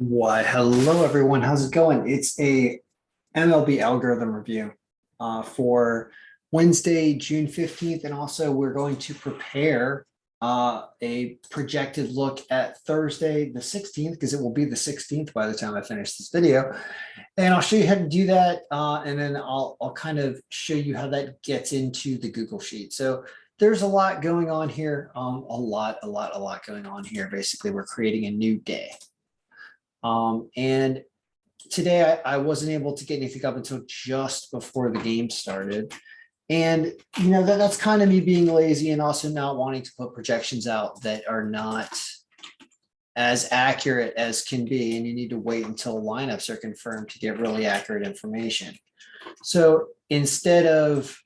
Why, hello everyone. How's it going? It's a MLB algorithm review for Wednesday, June 15th. And also we're going to prepare a projected look at Thursday, the 16th, because it will be the 16th by the time I finish this video. And I'll show you how to do that. And then I'll kind of show you how that gets into the Google Sheet. So there's a lot going on here. A lot going on here. Basically, we're creating a new day. And today I wasn't able to get anything up until just before the game started. And that's kind of me being lazy and also not wanting to put projections out that are not as accurate as can be. And you need to wait until lineups are confirmed to get really accurate information. So instead of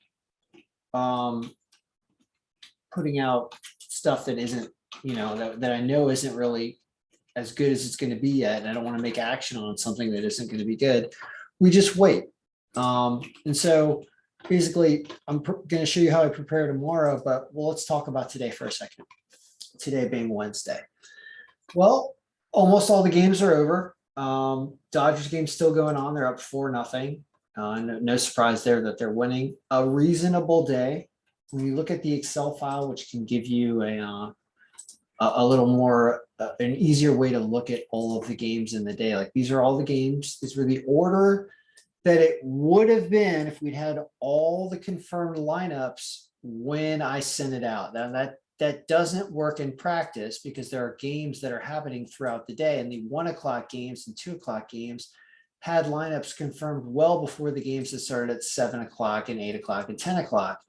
putting out stuff that isn't, that I know isn't really as good as it's going to be yet, and I don't want to make action on something that isn't going to be good, we just wait. And so basically, I'm going to show you how I prepare tomorrow, but let's talk about today for a second. Today being Wednesday. Well, almost all the games are over. Dodgers game's still going on. They're up 4-0. No surprise there that they're winning. A reasonable day. When you look at the Excel file, which can give you a little more, an easier way to look at all of the games in the day. Like these are all the games. These were the order that it would have been if we'd had all the confirmed lineups when I sent it out. Now that doesn't work in practice because there are games that are happening throughout the day, and the 1 o'clock games and 2 o'clock games had lineups confirmed well before the games that started at 7 o'clock and 8 o'clock and 10 o'clock.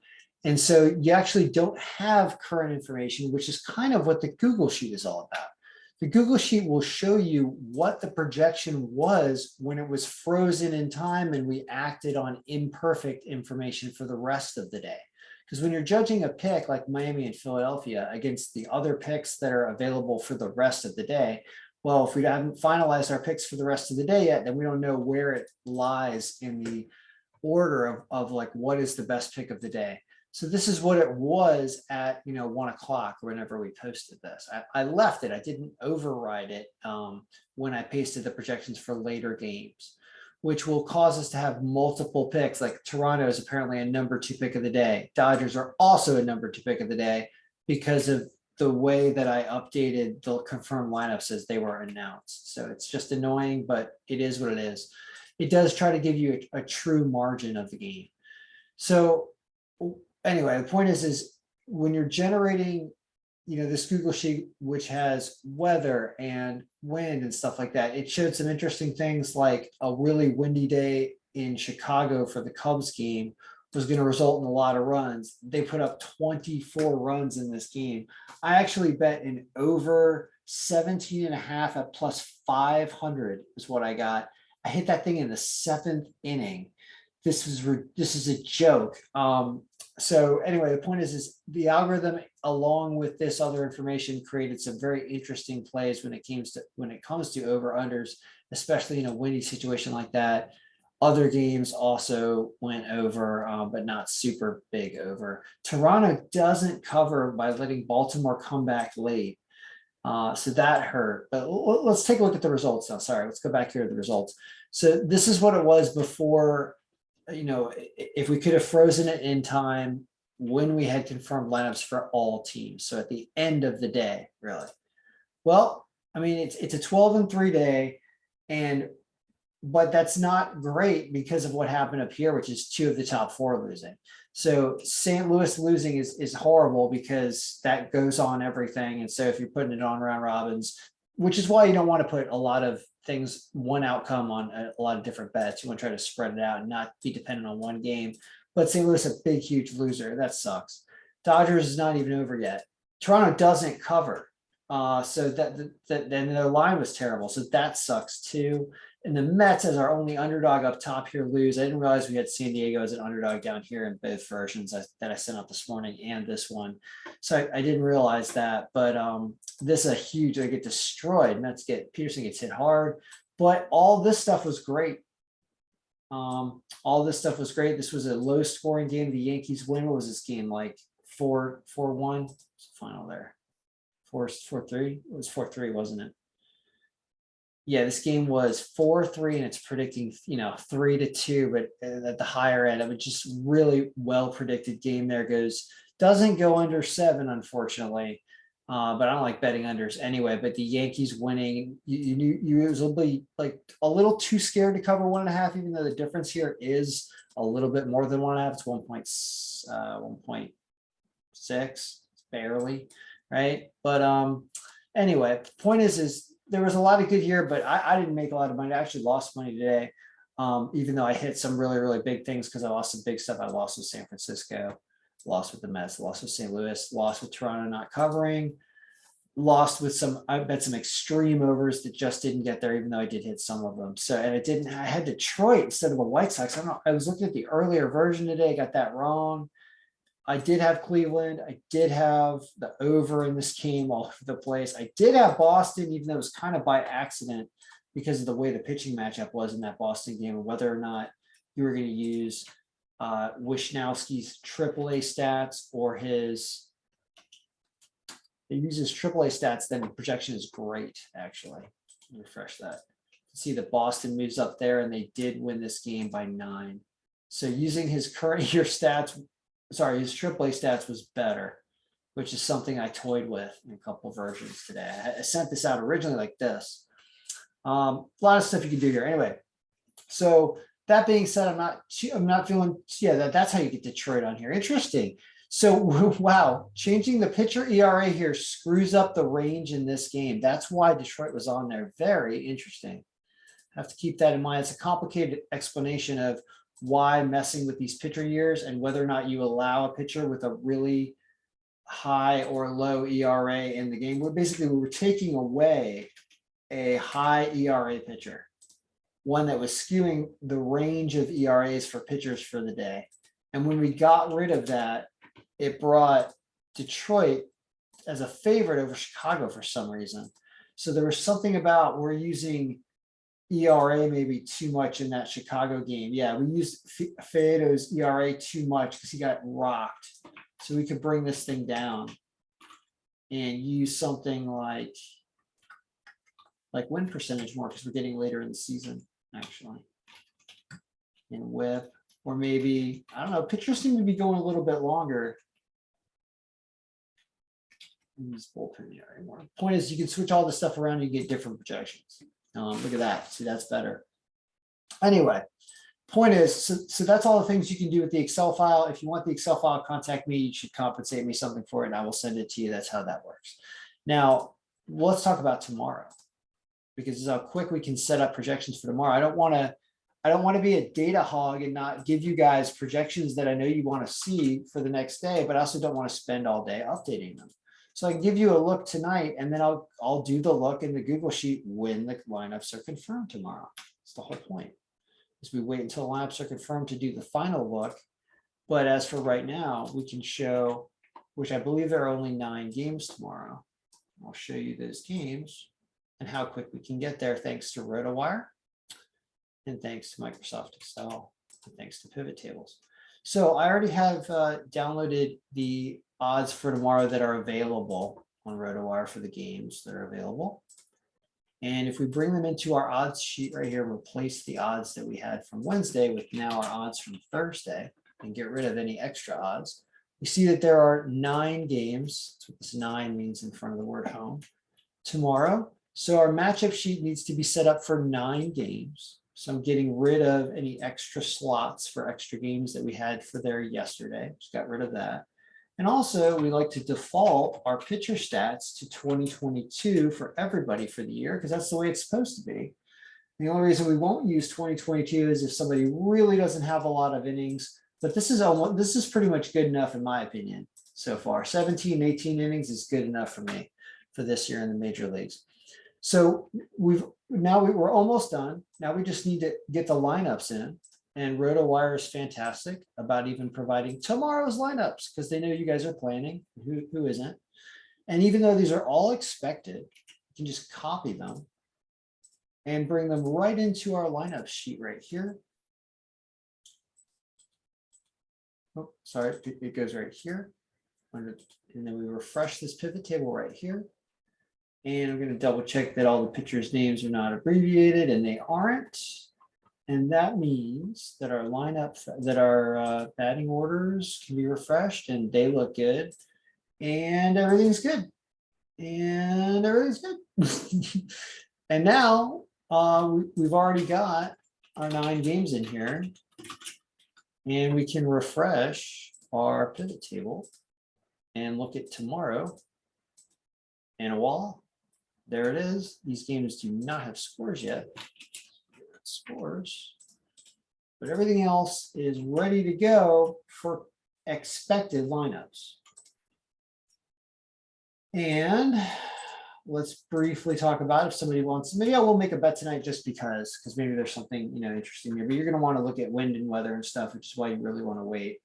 And so you actually don't have current information, which is kind of what the Google Sheet is all about. The Google Sheet will show you what the projection was when it was frozen in time and we acted on imperfect information for the rest of the day. Because when you're judging a pick like Miami and Philadelphia against the other picks that are available for the rest of the day, well, if we haven't finalized our picks for the rest of the day yet, then we don't know where it lies in the order of like what is the best pick of the day. So this is what it was at 1 o'clock whenever we posted this. I left it. I didn't override it when I pasted the projections for later games, which will cause us to have multiple picks. Like Toronto is apparently a number 2 pick of the day. Dodgers are also a number 2 pick of the day because of the way that I updated the confirmed lineups as they were announced. So it's just annoying, but it is what it is. It does try to give you a true margin of the game. So anyway, the point is when you're generating, this Google Sheet, which has weather and wind and stuff like that, it showed some interesting things like a really windy day in Chicago for the Cubs game was going to result in a lot of runs. They put up 24 runs in this game. I actually bet an over 17 and a half at plus 500 is what I got. I hit that thing in the 7th inning. This is a joke. So anyway, the point is the algorithm, along with this other information, created some very interesting plays when it comes to over unders, especially in a windy situation like that. Other games also went over, but not super big over. Toronto doesn't cover by letting Baltimore come back late. So that hurt. But let's take a look at the results now. Sorry, let's go back here to the results. So this is what it was before. If we could have frozen it in time when we had confirmed lineups for all teams. So at the end of the day, really. Well, I mean, it's a 12-3 day, but that's not great because of what happened up here, which is 2 of the top 4 losing. So St. Louis losing is horrible because that goes on everything. And so if you're putting it on round robins, which is why you don't want to put a lot of things, one outcome on a lot of different bets. You want to try to spread it out and not be dependent on one game. But St. Louis, a big, huge loser. That sucks. Dodgers is not even over yet. Toronto doesn't cover. So then their line was terrible. So that sucks too. And the Mets, as our only underdog up top here, lose. I didn't realize we had San Diego as an underdog down here in both versions that I sent out this morning and this one. So I didn't realize that. But this is a huge, they get destroyed. Peterson gets hit hard. But all this stuff was great. All this stuff was great. This was a low scoring game. The Yankees win. What was this game like? 4-1 final there. 4-3. It was 4-3, wasn't it? Yeah, this game was 4-3 and it's predicting, 3-2, but at the higher end, it was just really well predicted game there. Doesn't go under 7, unfortunately. But I don't like betting unders anyway. But the Yankees winning, you usually like a little too scared to cover 1.5, even though the difference here is a little bit more than 1.5. It's 1.6, barely, right? But anyway, point is there was a lot of good here, but I didn't make a lot of money. I actually lost money today, even though I hit some really, really big things because I lost some big stuff. I lost with San Francisco, lost with the Mets, lost with St. Louis, lost with Toronto not covering, lost with I bet some extreme overs that just didn't get there, even though I did hit some of them. So, and I had Detroit instead of the White Sox. I don't know. I was looking at the earlier version today, got that wrong. I did have Cleveland. I did have the over in this game all over the place. I did have Boston, even though it was kind of by accident because of the way the pitching matchup was in that Boston game and whether or not you were going to use Wishnowski's AAA stats or his. He uses AAA stats, then the projection is great, actually. Refresh that. See that Boston moves up there and they did win this game by 9. So using his current year stats, his AAA stats was better, which is something I toyed with in a couple of versions today. I sent this out originally like this. A lot of stuff you can do here. Anyway, so that being said, I'm not feeling, that's how you get Detroit on here. Interesting. So, wow, changing the pitcher ERA here screws up the range in this game. That's why Detroit was on there. Very interesting. Have to keep that in mind. It's a complicated explanation of why messing with these pitcher years and whether or not you allow a pitcher with a really high or low ERA in the game. We were taking away a high ERA pitcher, one that was skewing the range of ERAs for pitchers for the day. And when we got rid of that, it brought Detroit as a favorite over Chicago for some reason. So there was something about we're using ERA maybe too much in that Chicago game. Yeah, we used Faedo's ERA too much because he got rocked. So we could bring this thing down and use something like win percentage more because we're getting later in the season, actually. And whip, or maybe, I don't know, pitchers seem to be going a little bit longer. Use bullpen ERA more. Point is, you can switch all the stuff around, you get different projections. Look at that. See, that's better. Anyway, point is, so that's all the things you can do with the Excel file. If you want the Excel file, contact me. You should compensate me something for it, and I will send it to you. That's how that works. Now, let's talk about tomorrow, because this is how quick we can set up projections for tomorrow. I don't want to be a data hog and not give you guys projections that I know you want to see for the next day, but I also don't want to spend all day updating them. So I can give you a look tonight, and then I'll do the look in the Google Sheet when the lineups are confirmed tomorrow. That's the whole point, is we wait until lineups are confirmed to do the final look. But as for right now, we can show, which I believe there are only 9 games tomorrow. I'll show you those games and how quick we can get there thanks to RotoWire and thanks to Microsoft Excel and thanks to pivot tables. So I already have downloaded the odds for tomorrow that are available on RotoWire for the games that are available. And if we bring them into our odds sheet right here, replace the odds that we had from Wednesday with now our odds from Thursday and get rid of any extra odds, we see that there are 9 games. That's what this 9 means in front of the word home tomorrow. So our matchup sheet needs to be set up for 9 games. So I'm getting rid of any extra slots for extra games that we had for there yesterday. Just got rid of that. And also we like to default our pitcher stats to 2022 for everybody for the year, because that's the way it's supposed to be. The only reason we won't use 2022 is if somebody really doesn't have a lot of innings, but this is pretty much good enough in my opinion so far. 17, 18 innings is good enough for me for this year in the major leagues. So we're almost done. Now we just need to get the lineups in, and RotoWire is fantastic about even providing tomorrow's lineups because they know you guys are planning. Who isn't? And even though these are all expected, you can just copy them and bring them right into our lineup sheet right here. Oh, sorry, it goes right here. And then we refresh this pivot table right here. And I'm going to double check that all the pitchers' names are not abbreviated, and they aren't. And that means that our lineup, that our batting orders can be refreshed and they look good. And everything's good. And everything's good. And now we've already got our 9 games in here. And we can refresh our pivot table and look at tomorrow. And voila, there it is. These games do not have scores yet. Scores. But everything else is ready to go for expected lineups. And let's briefly talk about if somebody wants, maybe I will make a bet tonight just because maybe there's something, interesting here, but you're going to want to look at wind and weather and stuff, which is why you really want to wait.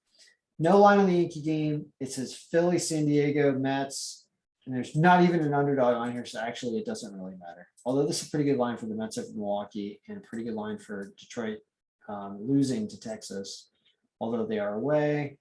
No line on the Yankee game. It says Philly, San Diego, Mets, and there's not even an underdog on here. So actually it doesn't really matter. Although this is a pretty good line for the Mets of Milwaukee and a pretty good line for Detroit losing to Texas, although they are away.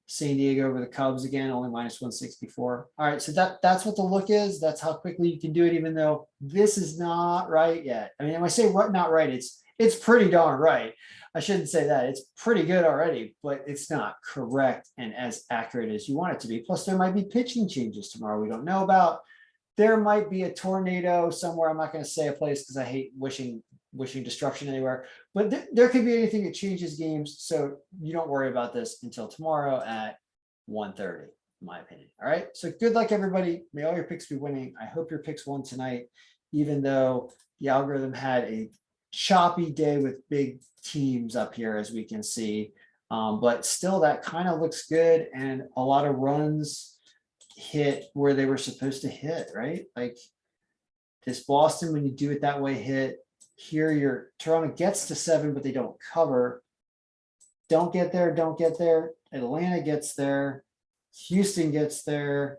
San Diego over the Cubs again, only -164. All right, so that's what the look is. That's how quickly you can do it, even though this is not right yet. I mean, when I say not right, it's pretty darn right. I shouldn't say that. It's pretty good already, but it's not correct and as accurate as you want it to be. Plus, there might be pitching changes tomorrow we don't know about. There might be a tornado somewhere. I'm not going to say a place because I hate wishing destruction anywhere, but there could be anything that changes games. So you don't worry about this until tomorrow at 1:30, in my opinion. All right. So good luck, everybody. May all your picks be winning. I hope your picks won tonight, even though the algorithm had a choppy day with big teams up here, as we can see. But still, that kind of looks good. And a lot of runs hit where they were supposed to hit, right? Like this Boston, when you do it that way, hit. Here, your Toronto gets to 7, but they don't cover. Don't get there. Atlanta gets there. Houston gets there.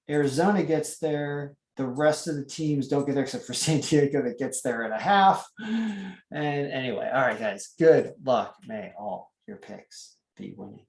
Arizona gets there. The rest of the teams don't get there except for San Diego that gets there at a half. And anyway, all right, guys, good luck. May all your picks be winning.